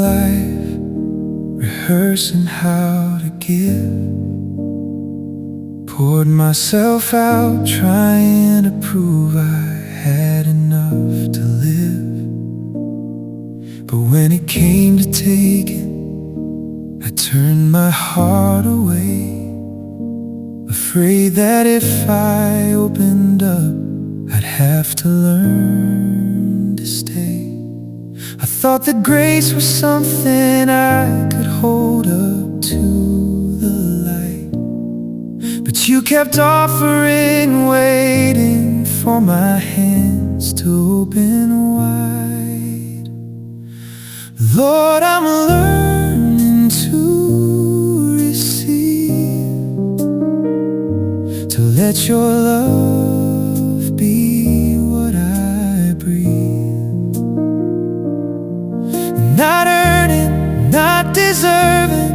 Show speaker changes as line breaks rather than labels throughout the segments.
life, rehearsing how to give. Poured myself out, trying to prove I had enough to live. But when it came to taking, I turned my heart away, afraid that if I opened up, I'd have to learn to stay. I thought that grace was something I could hold up to the light, but you kept offering, waiting for my hands to open wide. Lord, I'm learning to receive, to let your love be what I breathe. Not earning, not deserving,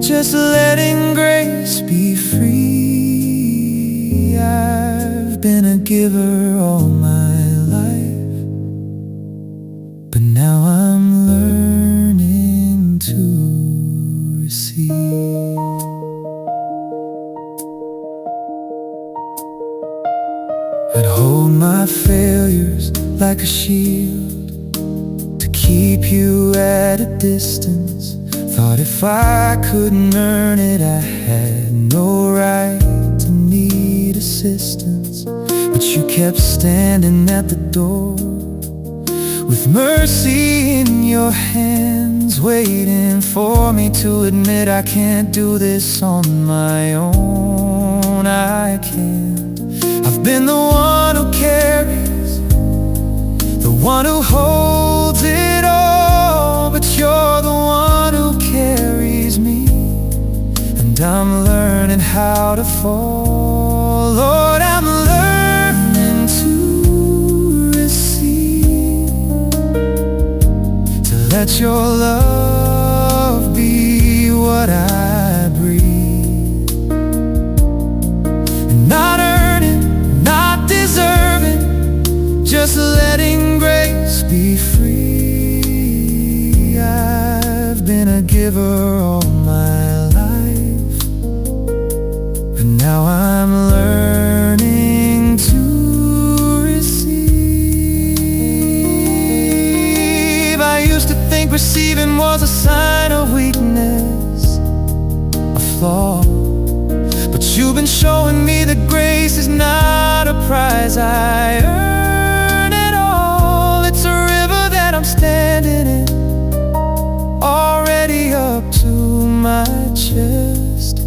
just letting grace be free. I've been a giver all my life, but now I'm learning to receive. I'd hold my failures like a shield to keep you at a distance. Thought if I couldn't earn it, I had no right to need assistance. But you kept standing at the door with mercy in your hands, waiting for me to admit I can't do this on my own. I can't. I've been the one who carries, the one who holds it all, but you're the one who carries me, and I'm learning how to fall. Lord, I'm learning to receive, to let your love be what I breathe. And not earning, not deserving, just letting grace be free. I've been a giver all my life, but now I'm learning to receive. I used to think receiving was a sign of weakness, a flaw, but you've been showing me that grace is not a prize I earn at all. It's a river that I'm standing in, already up to my chest,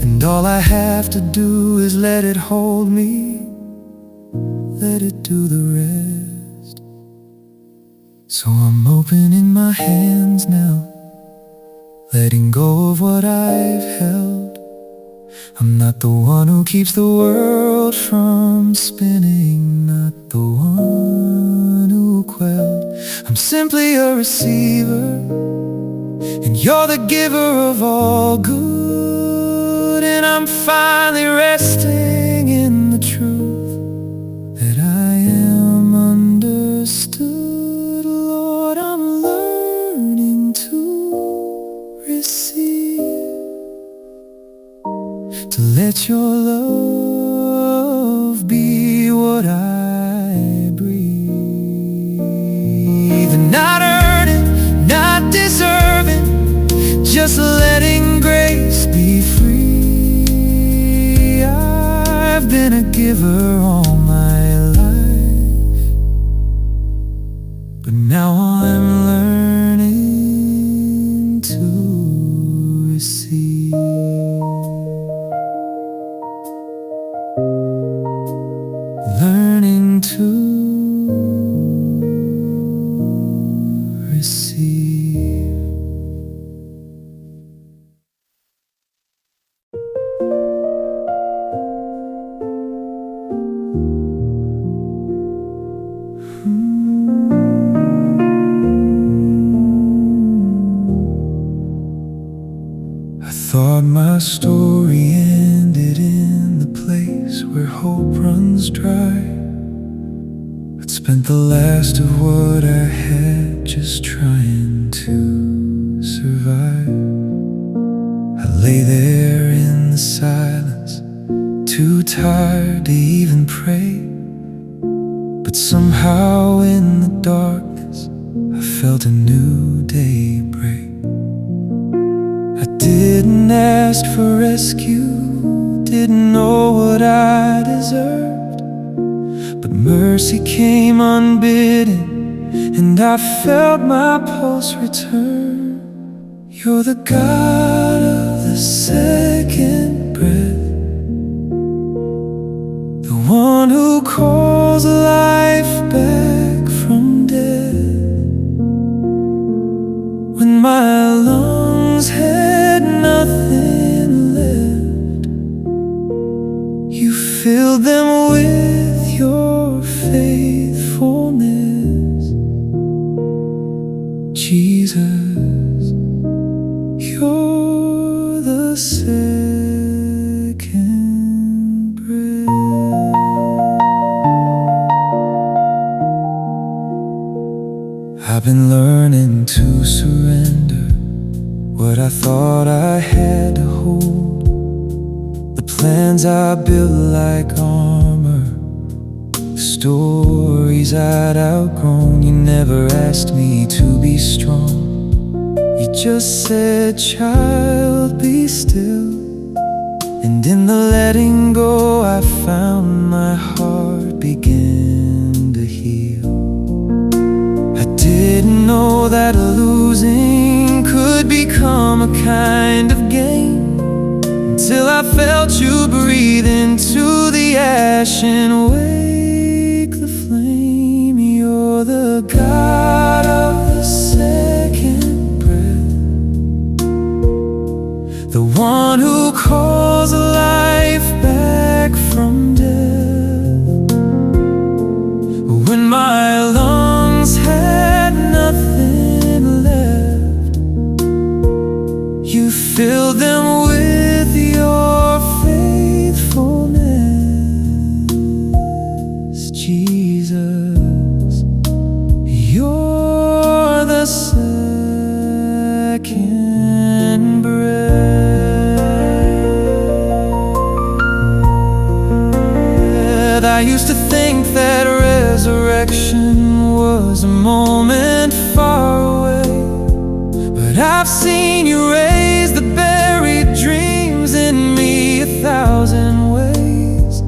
and all I have to do is let it hold me, let it do the rest. So I'm opening my hands now, letting go of what I've held. I'm not the one who keeps the world from spinning, not the one who quelled. I'm simply a receiver, and you're the giver of all good. And I'm finally resting in the truth that I am understood. Lord, I'm learning to receive, to let your love be what I breathe. And not earning, not deserving, just letting grace be free. I've been a giver all my life, but now I'm learning to receive. Learning to receive. I thought my story ended in the place where hope runs dry. I'd spent the last of what I had just trying to somehow in the darkness I felt a new day break. I didn't ask for rescue, didn't know what I deserved, but mercy came unbidden, and I felt my pulse return. You're the God of the second breath, the one who calls life back from death. When my lungs had nothing left, you filled them with your faithfulness. Jesus, you're the second breath. I've been learning to surrender what I thought I had to hold, the plans I built like armor, the stories I'd outgrown. You never asked me to be strong, you just said, child, be still. And in the letting go I found my heart began to heal. I didn't know that losing could become a kind of gain, until I felt you breathe into the ash and wake the flame. You're the God of the second breath, the one who calls life back from death. When my lungs had nothing left, you filled them with your faithfulness. Jesus, you're the second breath. I used to think that resurrection was a moment far away, but I've seen you raise the buried dreams in me 1,000 ways.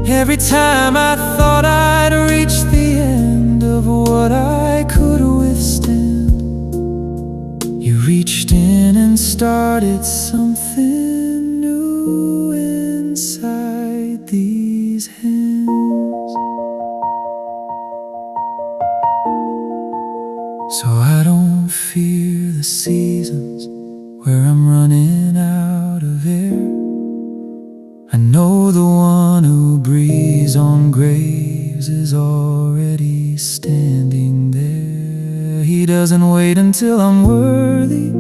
Every time I thought I'd reached the end of what I could withstand, you reached in and started something new inside these hands. So I don't fear the seasons where I'm running out of air. I know the one who breathes on graves is already standing there. He doesn't wait until I'm worthy,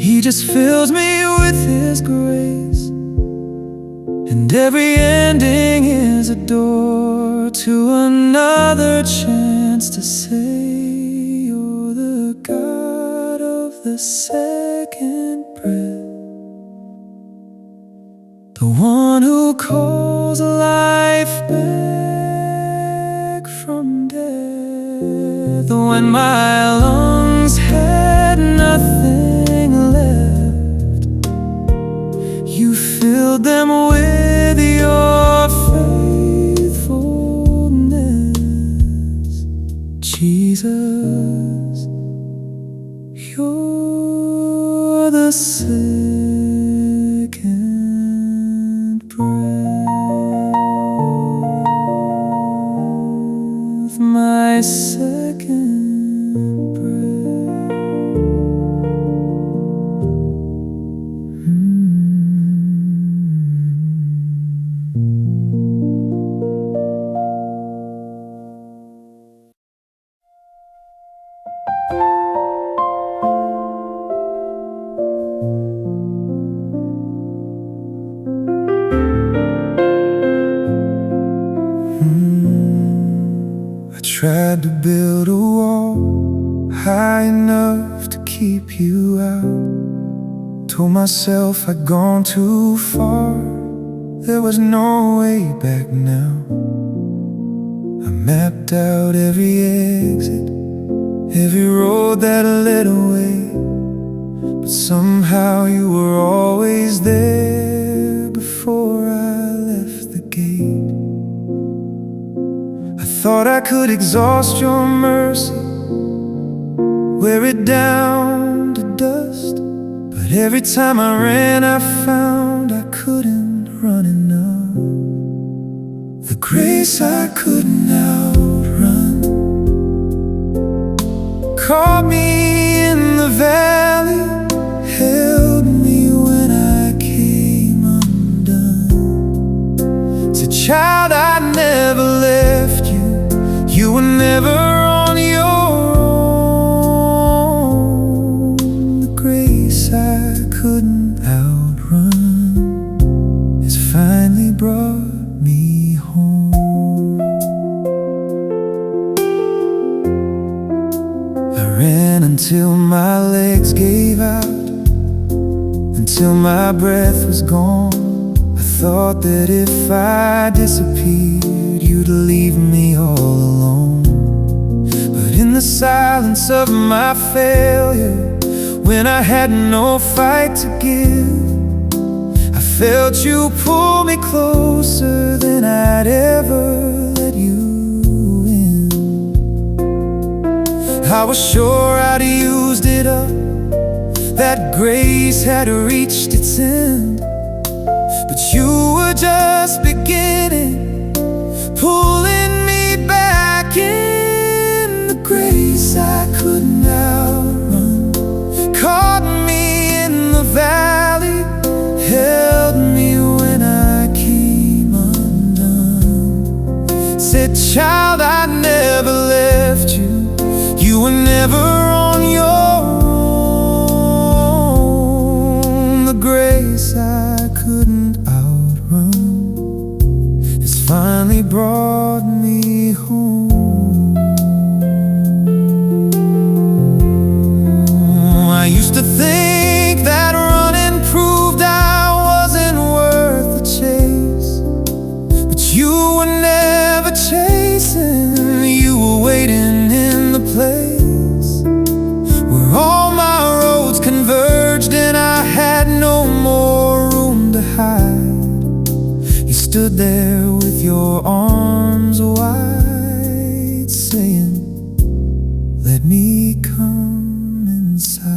he just fills me with his grace. And every ending is a door to another chance to say, you're the God of the second breath, the one who calls life back from death. When my lungs had nothing left, you filled them with your faithfulness. Jesus, you're the second breath, my second breath. I tried to build a wall high enough to keep you out. Told myself I'd gone too far, there was no way back now. I mapped out every exit, every road that led away, but somehow you were always there before I left the gate. I thought I could exhaust your mercy, wear it down to dust, but every time I ran I found I couldn't run enough. The grace I couldn't outrun caught me in the valley, held me when I came undone. Said, child, I never left you, you were never on your own. The grace I couldn't outrun has finally brought me home. I ran until my legs gave out, until my breath was gone. I thought that if I disappeared, you'd leave me all alone. But in the silence of my failure, when I had no fight to give, I felt you pull me closer than I'd ever let you in. I was sure I'd used it up, that grace had reached its end, but you were just beginning, pulling me back in. The grace I couldn't outrun caught me in the valley, held me when I came undone. Said, child, I never left you, you were never on your own. The grace I couldn't outrun has finally brought me home. I used to think that running proved I wasn't worth the chase, but you were never chasing, you were waiting in the place where all my roads converged and I had no more room to hide. You stood there with your arms wide, saying, let me come inside.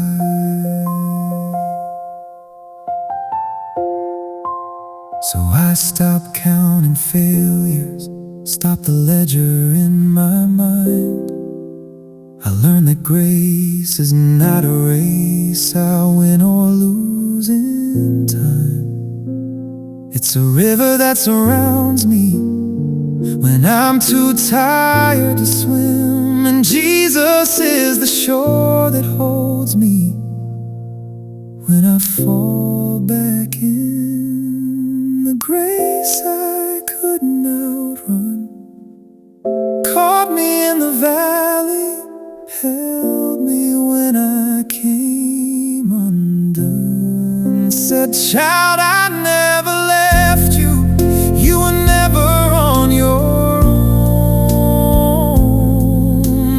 So I stopped counting failures, stopped the ledger in my mind. I learned that grace is not a race I'll win or lose in time. It's a river that surrounds me when I'm too tired to swim, and Jesus is the shore that holds me when I fall back in. The grace I couldn't outrun caught me in the valley, held me when I came undone. Said, child, I never left you, you were never on your own.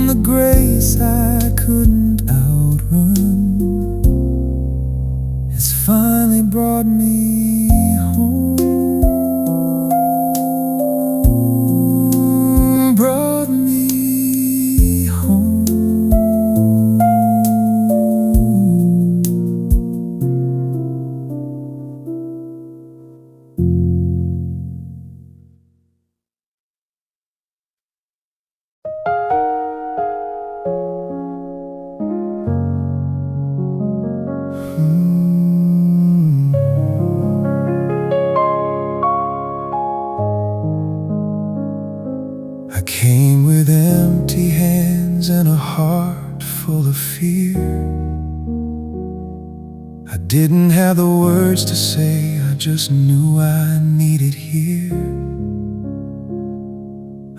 The grace I couldn't outrun has finally brought me home. Brought me home. I came with empty hands and a heart full of fear. I didn't have the words to say, I just knew I needed here.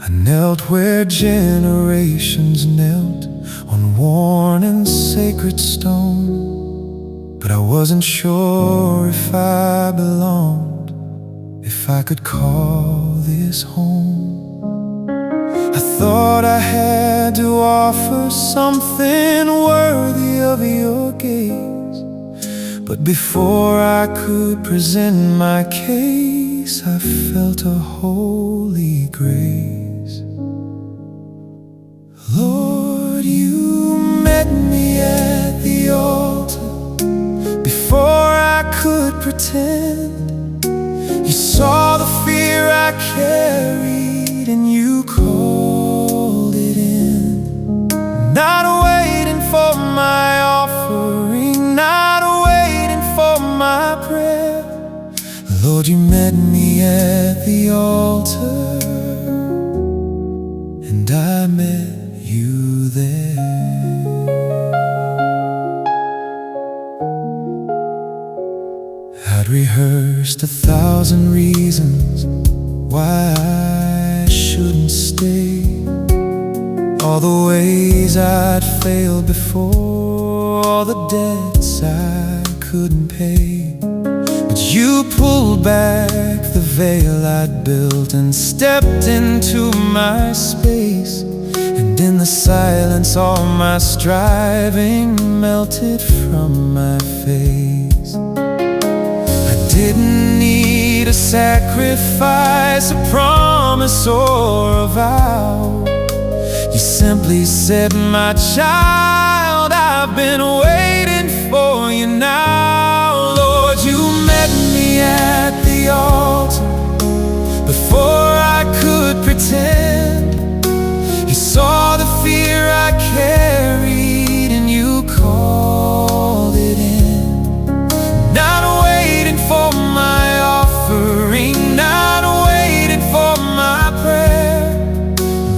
I knelt where generations knelt, on worn and sacred stone. But I wasn't sure if I belonged, if I could call this home. thought I had to offer something worthy of your gaze, but before I could present my case, I felt a holy grace. Lord, you met me at the altar before I could pretend. You saw the fear I carried and you called it in. Not waiting for my offering, not waiting for my prayer. Lord, you met me at the altar, and I met you there. I'd rehearsed 1,000 reasons why I shouldn't stay, all the ways I'd failed before, all the debts I couldn't pay. But you pulled back the veil I'd built and stepped into my space, and in the silence all my striving melted from my face. I didn't need a sacrifice, a promise or a vow. You simply said, my child, I've been waiting for you now. Lord, you met me at the altar before I could pretend. You saw the fear I carried and you called it in. Not waiting for my offering, not waiting for my prayer.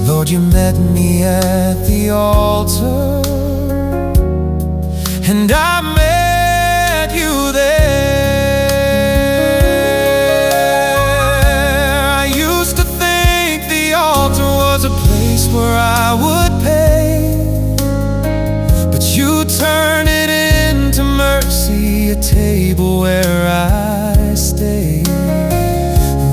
Lord, you met me at the altar, and I met you there. I used to think the altar was a place where I would pay, but you turned it into mercy, a table where I stay.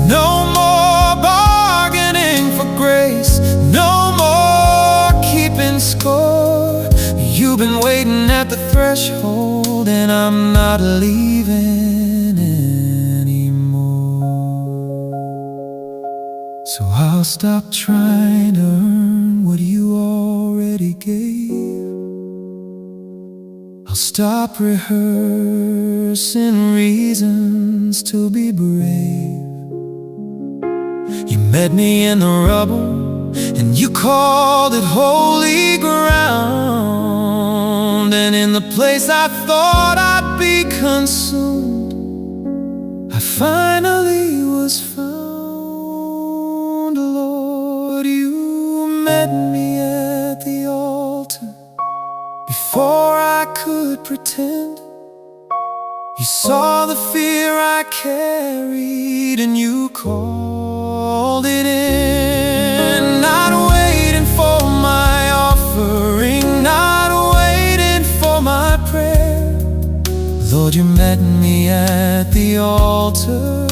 No more bargaining for grace, no more keeping score. You've been waiting at the threshold, and I'm not leaving anymore. So I'll stop trying to earn what you already gave. I'll stop rehearsing reasons to be brave. You met me in the rubble, and you called it holy ground. And in the place I thought I'd be consumed, I finally was found. Lord, you met me at the altar before I could pretend. You saw the fear I carried and you called it in. Not waiting for my offering, not waiting for my prayer. Lord, you met me at the altar,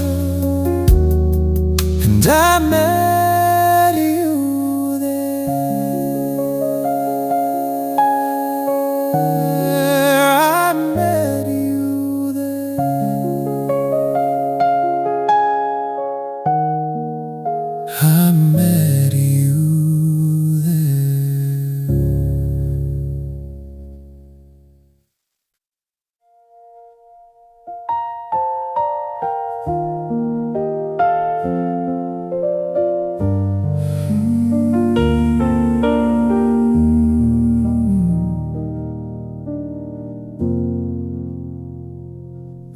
and I met you there. I met you there. I met you there.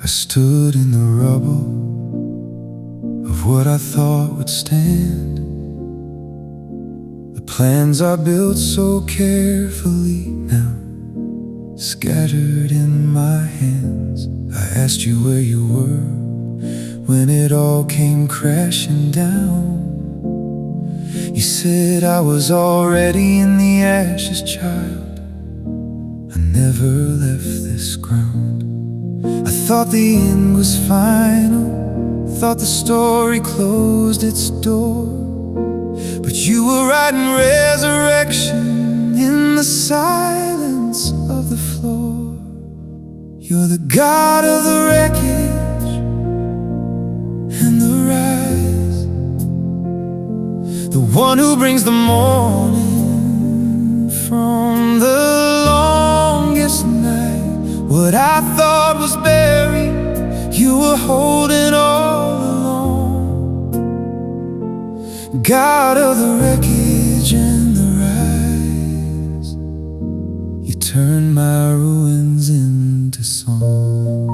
I stood in the rubble of what I thought would stand. The plans I built so carefully now scattered in my hands. I asked you where you were when it all came crashing down. You said I was already in the ashes, child. I never left this ground. I thought the end was final, thought the story closed its door. but you were writing resurrection in the silence of the floor. You're the God of the wreckage and the rise, the one who brings the morning from the longest night. What I thought was buried, you were holding all along. God of the wreckage and the rise, you turned my ruins into song.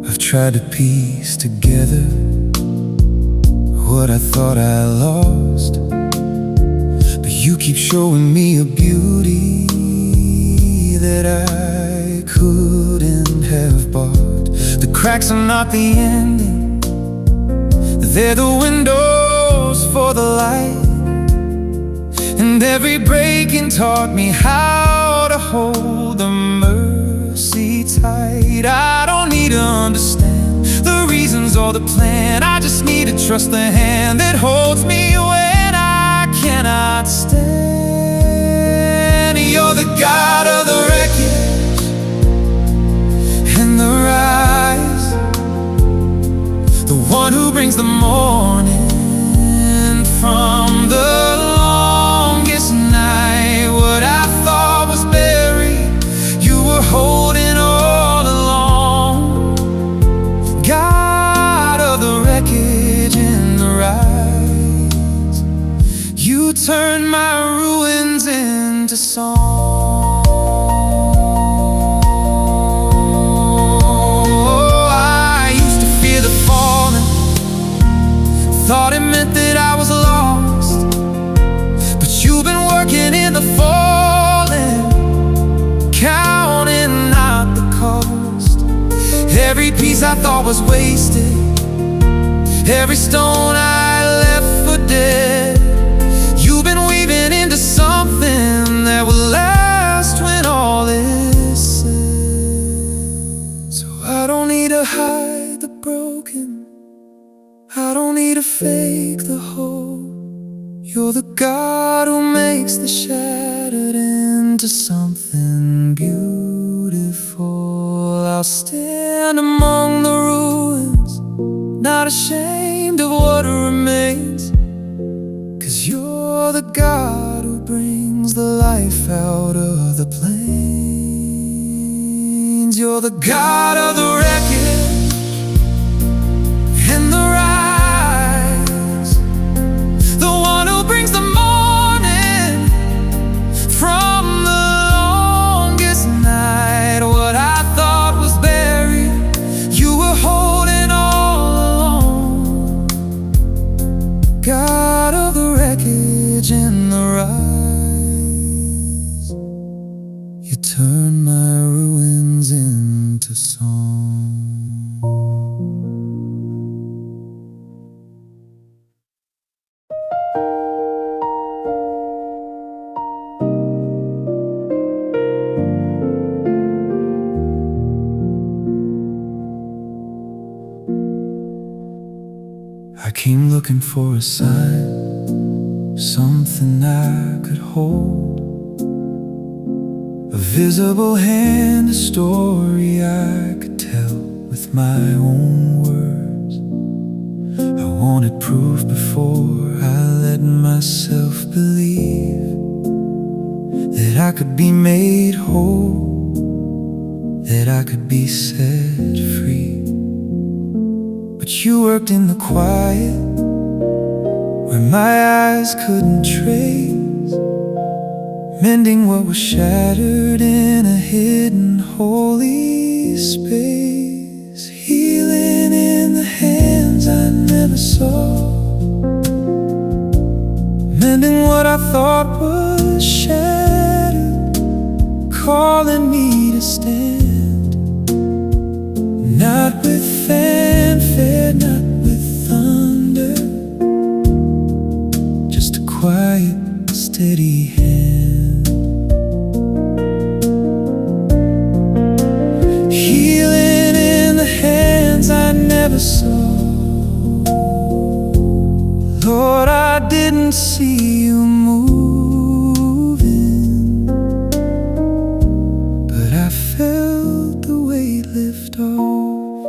I've tried to piece together what I thought I lost, but you keep showing me a beauty that I couldn't have bought. The cracks are not the ending, they're the windows for the light. And every breaking taught me how to hold the mercy tight. I don't need to understand the reasons or the plan, I just need to trust the hand that holds me when I cannot stand. You're the God of the wreckage and the rise, the one who brings the morning from the longest night. What I thought was buried, you were holding all along. God of the wreckage and the rise, you turned my ruins into song. I used to fear the falling, thought it meant that I was lost, but you've been working in the falling, counting out the cost. Every piece I thought was wasted, every stone I left for dead, you've been weaving into something that will last when all is said. So I don't need to hide the broken, I don't need to fake the whole. You're the God who makes the shattered into something beautiful. I'll stand among the ruins, not ashamed of what remains, 'cause you're the God who brings the life out of the plains. You're the God of the wreckage and the rise, the one who brings the morning from the longest night. What I thought was buried, you were holding all along. God of the wreckage and the rise, you turn my ruins into song. I came looking for a sign, something I could hold, a visible hand, a story I could tell with my own words. I wanted proof before I let myself believe that I could be made whole, that I could be set free. But you worked in the quiet, where my eyes couldn't trace, mending what was shattered in a hidden holy space, healing in the hands I never saw, mending what I thought was shattered, calling me to stand, not with fanfare, not with thunder, just a quiet, steady hand. never saw. Lord, I didn't see you moving, but I felt the weight lift off.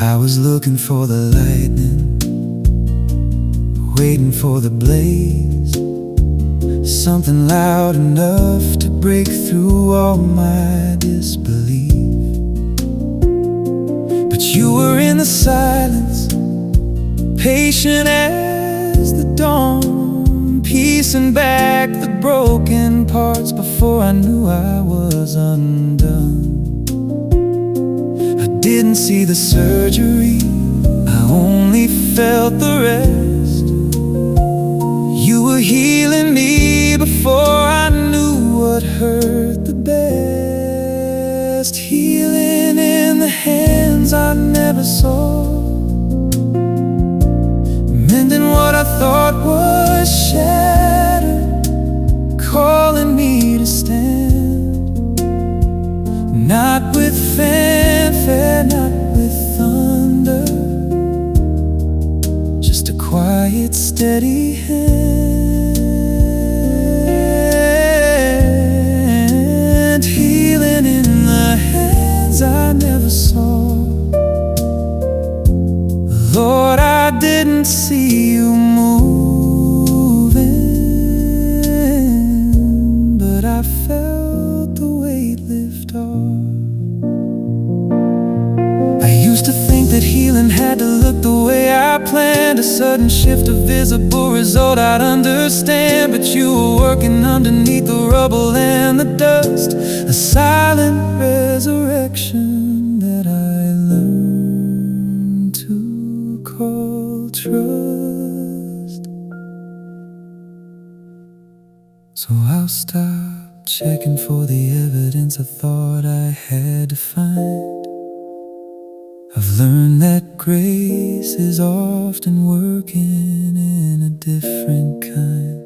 I was looking for the lightning, waiting for the blaze, something loud enough to break through all my disbelief. But you were in the silence, patient as the dawn, piecing back the broken parts before I knew I was undone. I didn't see the surgery, I only felt the rest. You were healing me before I knew what hurt the best. Healing in the hands I never saw, mending what I thought was shattered, calling me to stand. Not with fanfare, not with thunder, just a quiet, steady hand. Healing in the hands I never saw. Lord, I didn't see you moving, but I felt the weight lift off. I used to think that healing had to look the way I planned, a sudden shift, a visible result I'd understand. But you were working underneath the rubble and the dust, a silent resurrection that I learned to call trust. So I'll stop checking for the evidence I thought I had to find. I've learned that grace is often working in a different kind.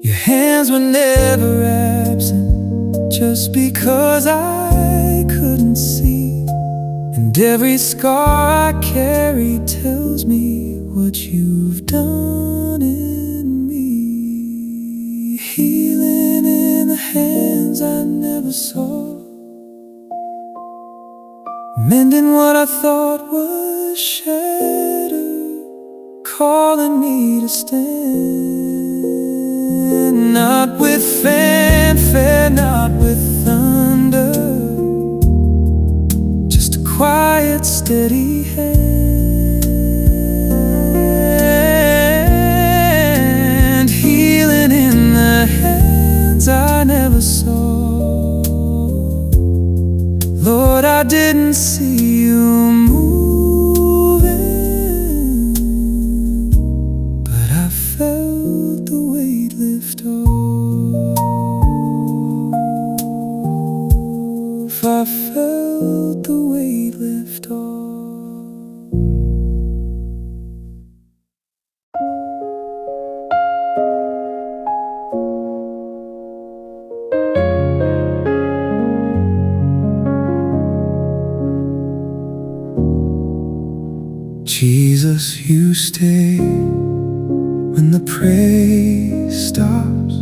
Your hands were never absent just because I couldn't see. And every scar I carry tells me what you've done in me. Healing in the hands I never saw, mending what I thought was shattered, calling me to stand. Not with fanfare, not with thunder, just a quiet, steady hand. Healing in the hands I never saw. Lord, I didn't see you moving, but I felt the weight lift off. I felt the weight lift off. Jesus, you stay when the praise stops,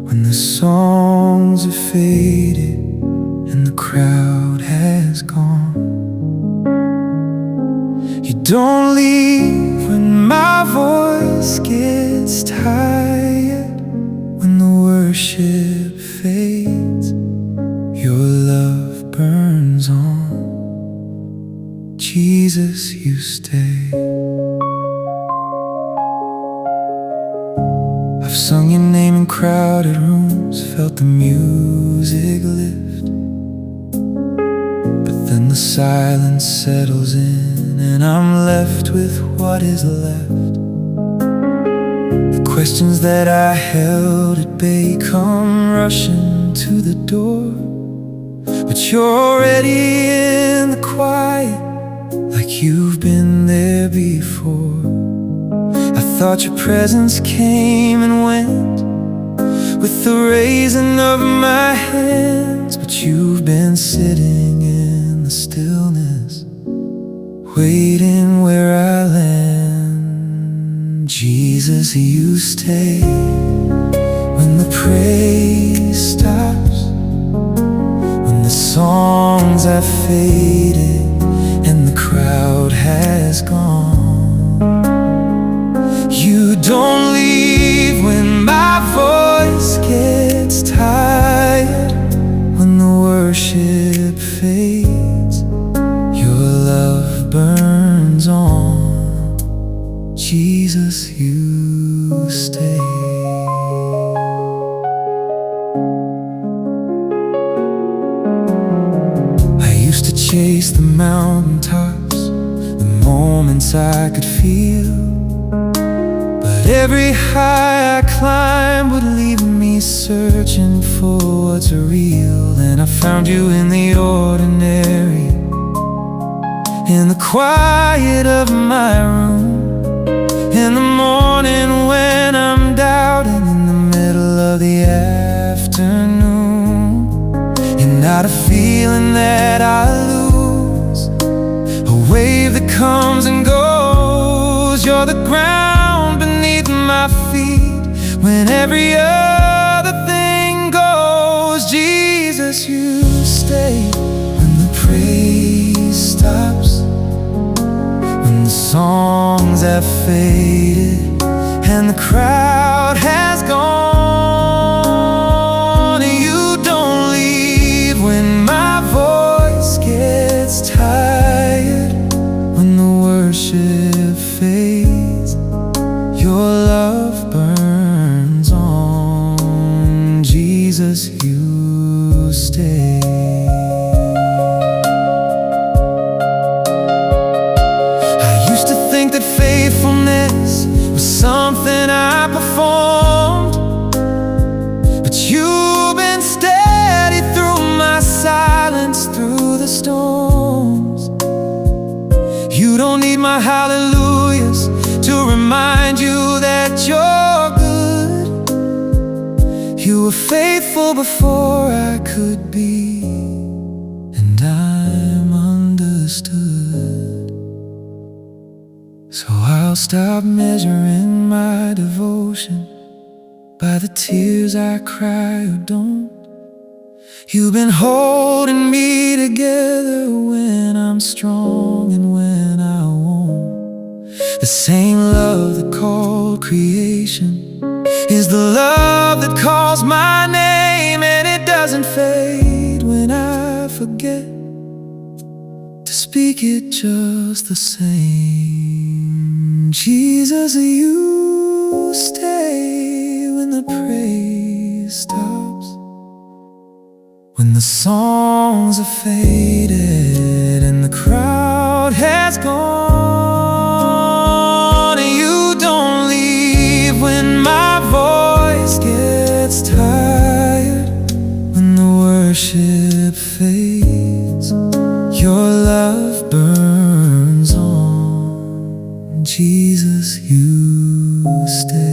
when the songs are faded and the crowd has gone. You don't leave when my voice gets tired, when the worship fades, your love burns on. Jesus, you stay. I've sung your name in crowded rooms, felt the music lift, but then the silence settles in and I'm left with what is left. The questions that I held at bay come rushing to the door, but you're already in the quiet, like you've been there before. I thought your presence came and went with the raising of my hands, been sitting in the stillness, waiting where I land. Jesus, you stay when the praise stops, when the songs have faded and the crowd has gone. You don't leave when my voice gets tired, when the worship fades, your love burns on. Jesus, you stay. I used to chase the mountaintops, the moments I could feel, but every high I climbed would leave me searching for what's real. And I found you in the ordinary, in the quiet of my room, in the morning when I'm doubting, in the middle of the afternoon. You're not a feeling that I lose, a wave that comes and goes. You're the ground beneath my feet when every other thing goes. Jesus, you stay when the praise stops, when the songs have faded and the crowd has gone. You don't leave when my voice gets tired, when the worship fades, your love burns on. Jesus, you stay. That faithfulness was something I performed, but you've been steady through my silence, through the storms. You don't need my hallelujahs to remind you that you're good. You were faithful before I could be, and I'm understood. So I'll stop measuring my devotion by the tears I cry or don't. You've been holding me together when I'm strong and when I won't. The same love that called creation is the love that calls my name, and it doesn't fade when I forget to speak it just the same. Jesus, you stay when the praise stops, when the songs are faded and the crowd has gone. You don't leave when my voice gets tired, when the worship fades, your love burns on. Jesus, you stay.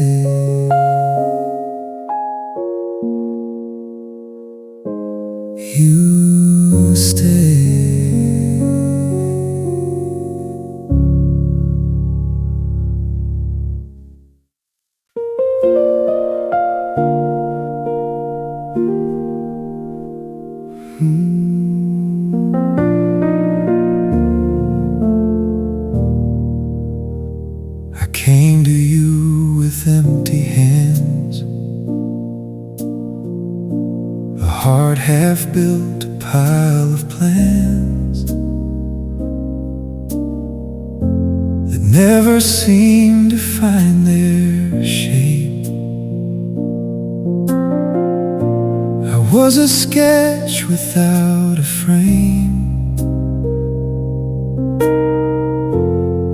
You stay. I came to you with empty hands, a heart half-built, a pile of plans that never seemed to find their shape. I was a sketch without a frame,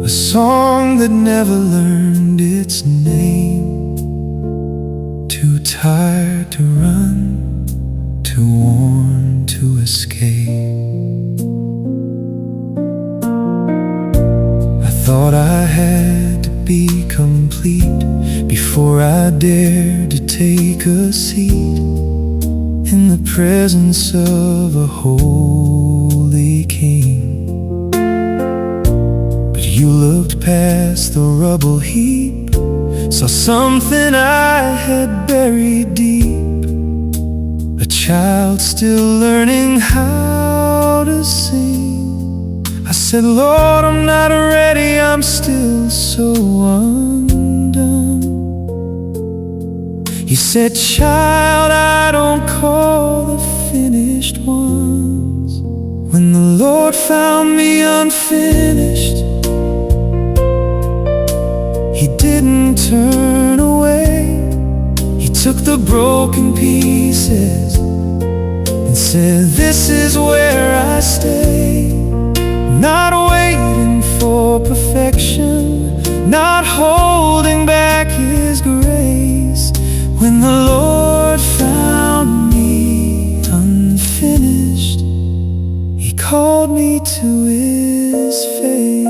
a song that never learned its name. Too tired to run, too worn to escape. I thought I had to be complete before I dared to take a seat in the presence of a holy king. But you looked past the rubble heap, saw something I had buried deep. A child still learning how to sing. I said, Lord, I'm not ready, I'm still so undone. You said, child, I don't call the finished ones. When the Lord found me unfinished, He didn't turn away. He took the broken pieces and said, this is where I stay. Not waiting for perfection, not holding back His grace. When the Lord found me unfinished, He called me to His face.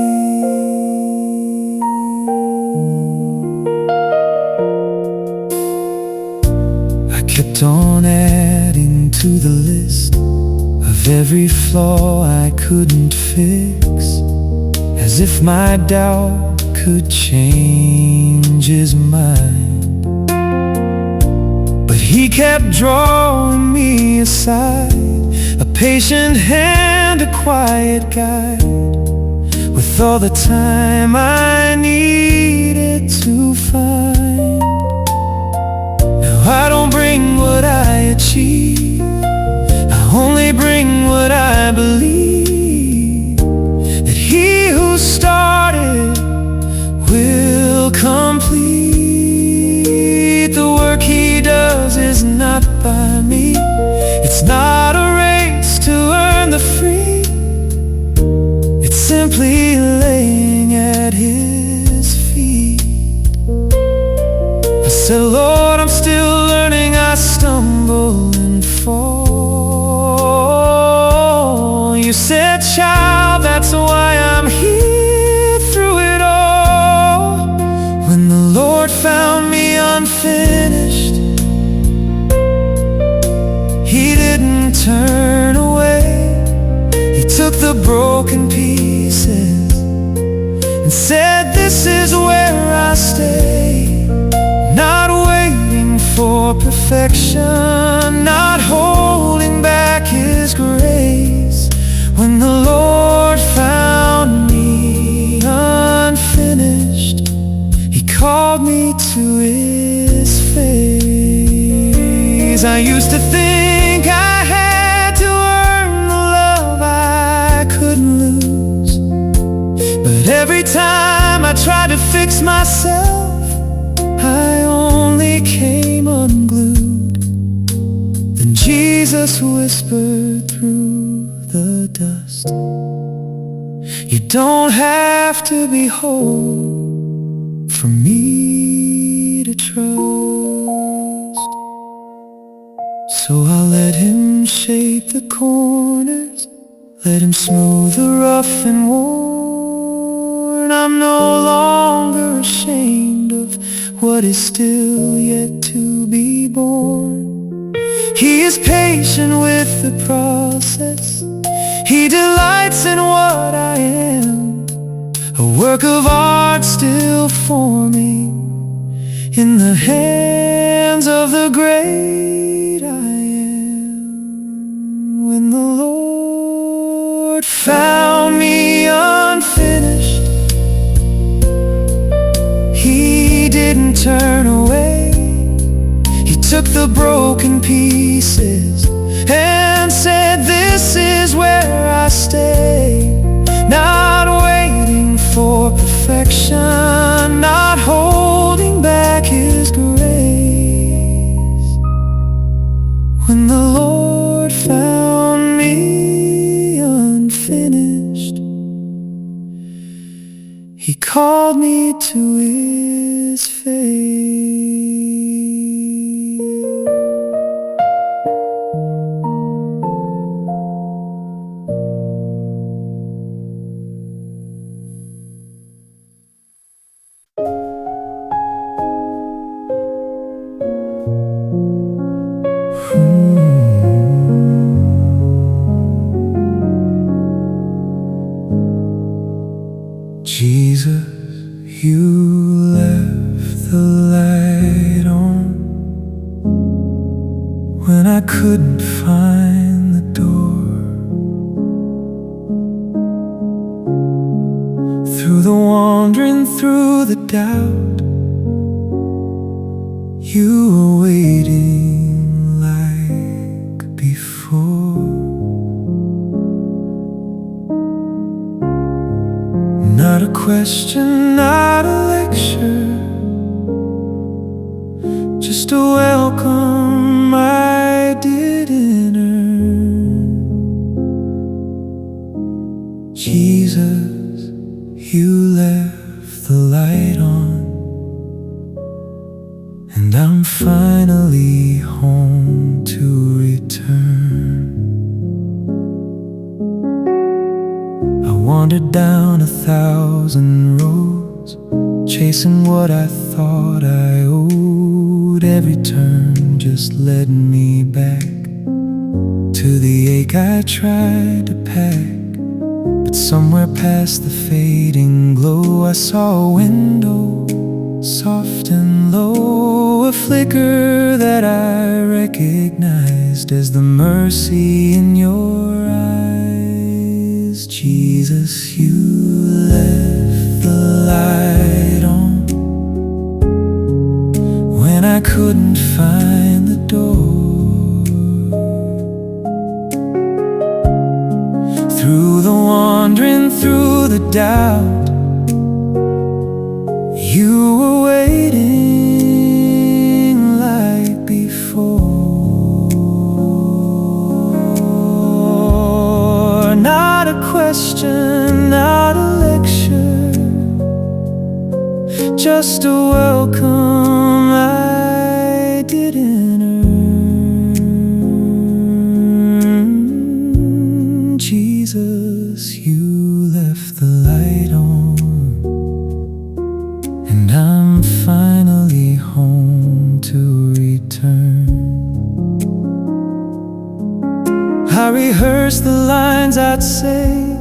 I kept on adding to the list of every flaw I couldn't fix, as if my doubt could change His mind. But He kept drawing me aside, a patient hand, a quiet guide, with all the time I needed to find. Now I don't bring what I achieve, I only bring what I believe, that He who started will complete. The work He does is not by me, it's not a race to earn the free, it's simply laying at His feet. I said, Lord, I'm still learning, I stumble and fall. You said, child, that's why I'm here through it all. When the Lord found me unfinished, He didn't turn away. He took the broken pieces and said, this is where I stay. Not waiting for perfection, not holding back His grace. When the Lord found me unfinished, He called me to His face. I used to think I had to earn the love I couldn't lose, but every time I tried to fix myself, I only came unglued. Then Jesus whispered through the dust, you don't have to be whole for me to trust. So I'll let Him shape the corners, let Him smooth the rough and worn. I'm no longer ashamed of what is still yet to be born. He is patient with the process, He delights in what I am, a work of art still forming in the hands of the great I am. When the Lord found me unfinished, He didn't turn away. He took the broken pieces and said, this is where I stay. Not waiting for perfection, not holding back His grace. When the Lord found me unfinished, He called me to His face. Jesus, you left the light on when I couldn't find the door. Through the wandering, through the doubt, you were waiting like before. Not a question, not a lecture, just a welcome I didn't earn. Jesus, you left the light on, and I'm finally home to return. I wandered down 1,000 roads, chasing what I thought I owed. Every turn just led me back to the ache I tried to pack. But somewhere past the fading glow, I saw a window, soft and low, a flicker that I recognized as the mercy in your eyes. Jesus, you left the light on when I couldn't find the door. Through the wandering, through the doubt, you were waiting like before. Not a question, not a lecture, just a welcome I didn't earn. Jesus, you left the light on, and I'm finally home to return. I rehearsed the lines I'd say,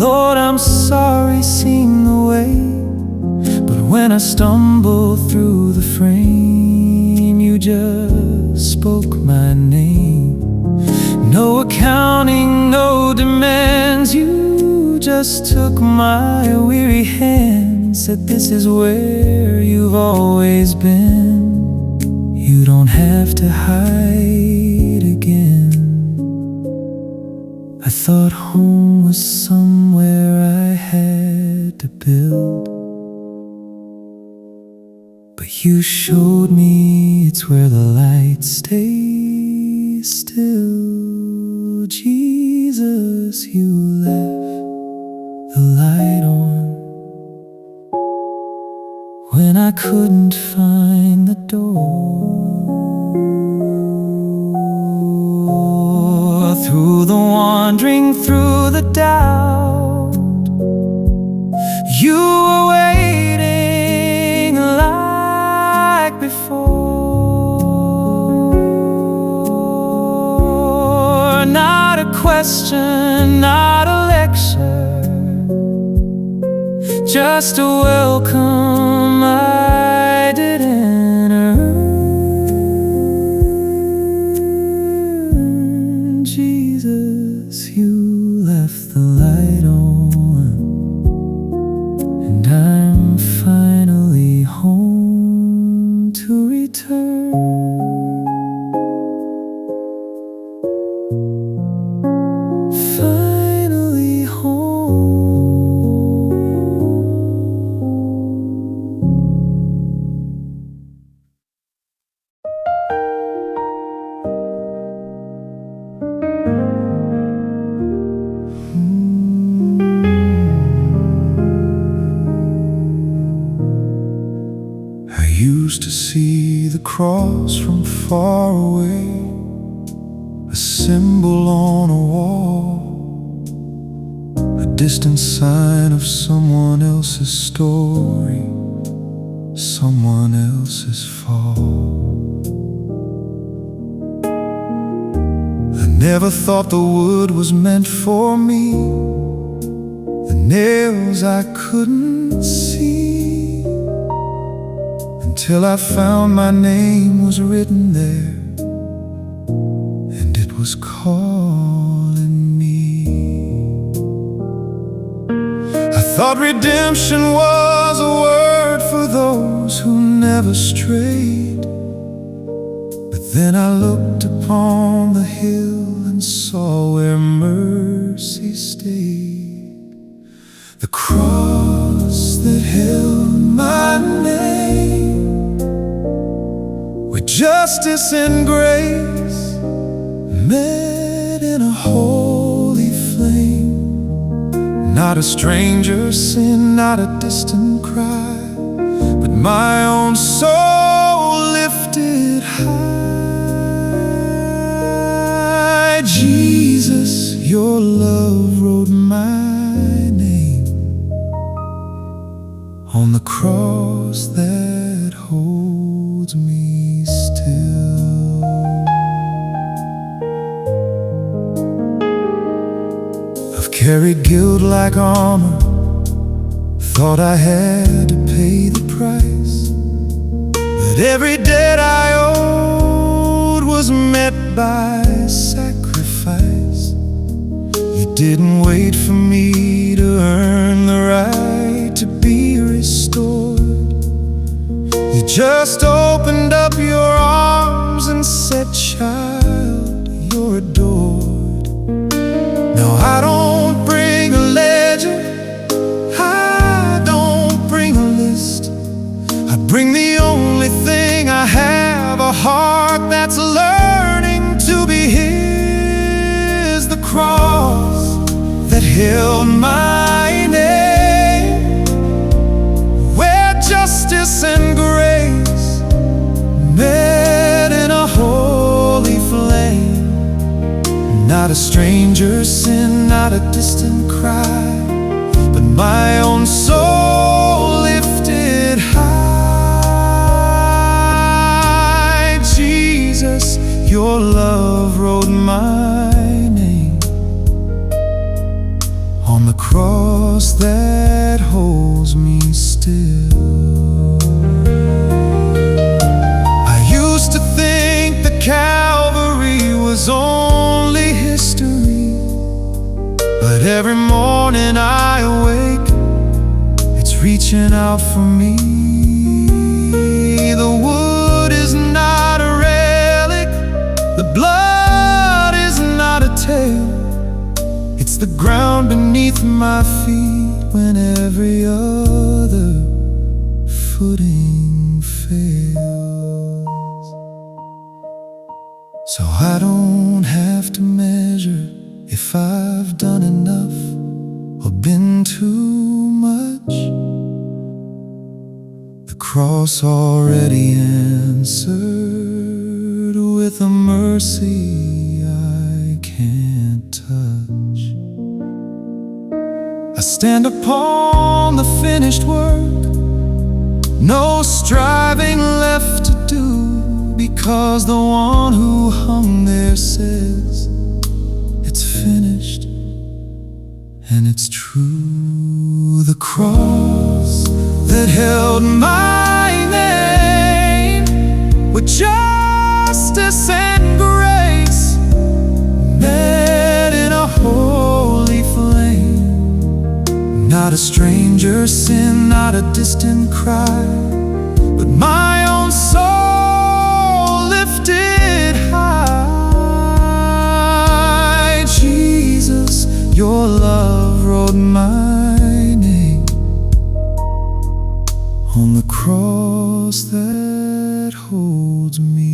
Lord, I'm sorry, seeing the way. But when I stumbled through the frame, you just spoke my name. No accounting, no demands, you just took my weary hand, said this is where you've always been. You don't have to hide again. I thought home was somewhere I had to build, but you showed me it's where the light stays still. Jesus, you left the light on when I couldn't find the door. Through the wandering, through the doubt, you were waiting like before. Not a question, not a lecture, just a welcome I didn't earn. Jesus, you left the light on, and I'm finally home to return. Finally home. I used to see the cross from far away, a symbol on a wall, a distant sign of someone else's story, someone else's fall. I never thought the wood was meant for me, the nails I couldn't see, until I found my name was written there, and it was calling me. I thought redemption was a word for those who never strayed, but then I looked upon the hill and saw where mercy stayed. The cross that held my name, where justice and grace met in a holy flame. Not a stranger's sin, not a distant cry, but my own soul lifted high. Jesus, your love wrote my name on the cross that holds me still. I've carried guilt like armor, thought I had to pay the price, but every debt I owed was met by sacrifice. You didn't wait for me to earn the right to be restored. You just opened up your arms and said, "Child, you're adored." Now I don't bring a ledger, I don't bring a list. I bring the only thing I have, a heart that's learning to be his. The cross that held my name, where justice and grace met in a holy flame. Not a stranger's sin, not a distant cry, but my own soul lifted high. Jesus, your love wrote my name on the cross that holds me still. I used to think that Calvary was only history, but every morning I awake, it's reaching out for me. The wood is not a relic, the blood is not a tale. It's the ground beneath my feet when every other footing fails. So I don't have to measure if I've done enough or been too much. The cross already answered with a mercy I can't touch. I stand upon the finished work, no striving left to do, because the one who hung there says it's finished, and it's true. The cross that held my name, with justice and grace met in a holy flame. Not a stranger's sin, not a distant cry, but my own soul lifted high. Jesus, your love wrote my name on the cross that holds me.